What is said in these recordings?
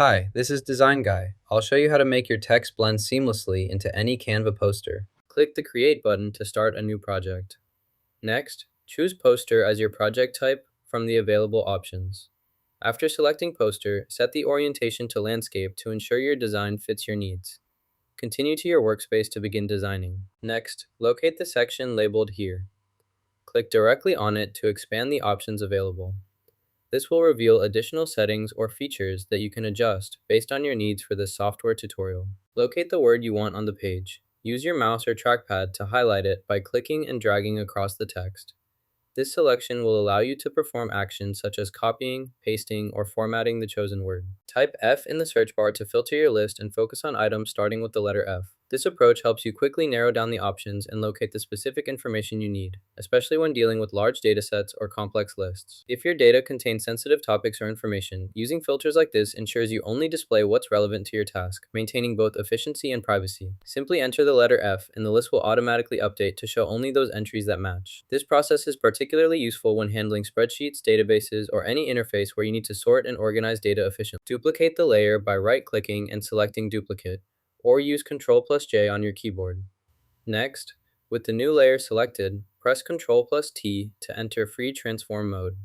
Hi, this is Design Guy. I'll show you how to make your text blend seamlessly into any Canva poster. Click the Create button to start a new project. Next, choose Poster as your project type from the available options. After selecting Poster, set the orientation to Landscape to ensure your design fits your needs. Continue to your workspace to begin designing. Next, locate the section labeled Here. Click directly on it to expand the options available. This will reveal additional settings or features that you can adjust based on your needs for this software tutorial. Locate the word you want on the page. Use your mouse or trackpad to highlight it by clicking and dragging across the text. This selection will allow you to perform actions such as copying, pasting, or formatting the chosen word. Type F in the search bar to filter your list and focus on items starting with the letter F. This approach helps you quickly narrow down the options and locate the specific information you need, especially when dealing with large datasets or complex lists. If your data contains sensitive topics or information, using filters like this ensures you only display what's relevant to your task, maintaining both efficiency and privacy. Simply enter the letter F and the list will automatically update to show only those entries that match. This process is particularly useful when handling spreadsheets, databases, or any interface where you need to sort and organize data efficiently. Duplicate the layer by right-clicking and selecting Duplicate, or use Ctrl+J on your keyboard. Next, with the new layer selected, press Ctrl+T to enter free transform mode.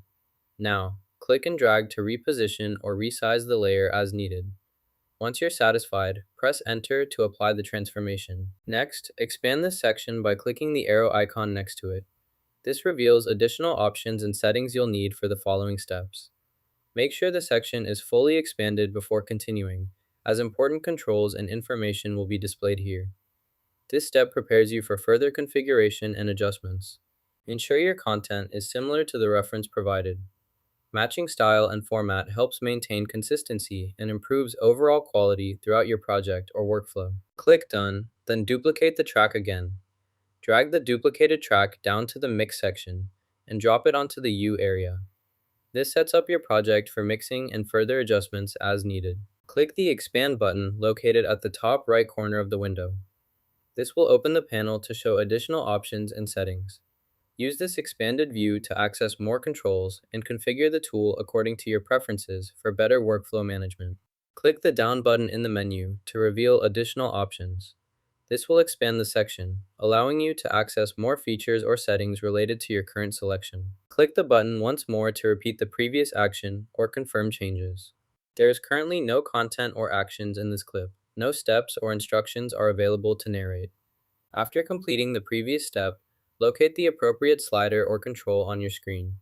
Now, click and drag to reposition or resize the layer as needed. Once you're satisfied, press Enter to apply the transformation. Next, expand this section by clicking the arrow icon next to it. This reveals additional options and settings you'll need for the following steps. Make sure the section is fully expanded before continuing, as important controls and information will be displayed here. This step prepares you for further configuration and adjustments. Ensure your content is similar to the reference provided. Matching style and format helps maintain consistency and improves overall quality throughout your project or workflow. Click Done, then duplicate the track again. Drag the duplicated track down to the Mix section and drop it onto the U area. This sets up your project for mixing and further adjustments as needed. Click the Expand button located at the top right corner of the window. This will open the panel to show additional options and settings. Use this expanded view to access more controls and configure the tool according to your preferences for better workflow management. Click the Down button in the menu to reveal additional options. This will expand the section, allowing you to access more features or settings related to your current selection. Click the button once more to repeat the previous action or confirm changes. There is currently no content or actions in this clip. No steps or instructions are available to narrate. After completing the previous step, locate the appropriate slider or control on your screen.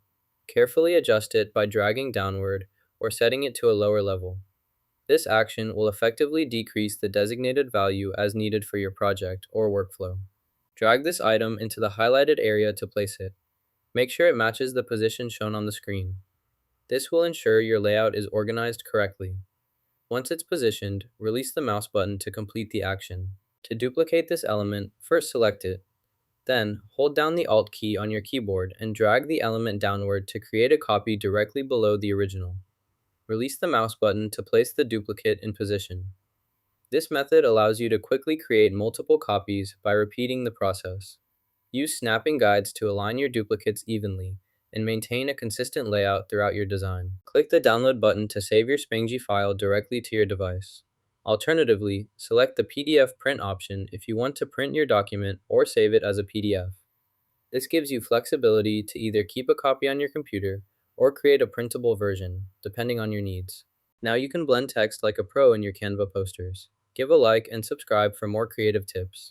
Carefully adjust it by dragging downward or setting it to a lower level. This action will effectively decrease the designated value as needed for your project or workflow. Drag this item into the highlighted area to place it. Make sure it matches the position shown on the screen. This will ensure your layout is organized correctly. Once it's positioned, release the mouse button to complete the action. To duplicate this element, first select it. Then, hold down the Alt key on your keyboard and drag the element downward to create a copy directly below the original. Release the mouse button to place the duplicate in position. This method allows you to quickly create multiple copies by repeating the process. Use snapping guides to align your duplicates evenly and maintain a consistent layout throughout your design. Click the Download button to save your Spangee file directly to your device. Alternatively, select the PDF print option if you want to print your document or save it as a PDF. This gives you flexibility to either keep a copy on your computer or create a printable version, depending on your needs. Now you can blend text like a pro in your Canva posters. Give a like and subscribe for more creative tips.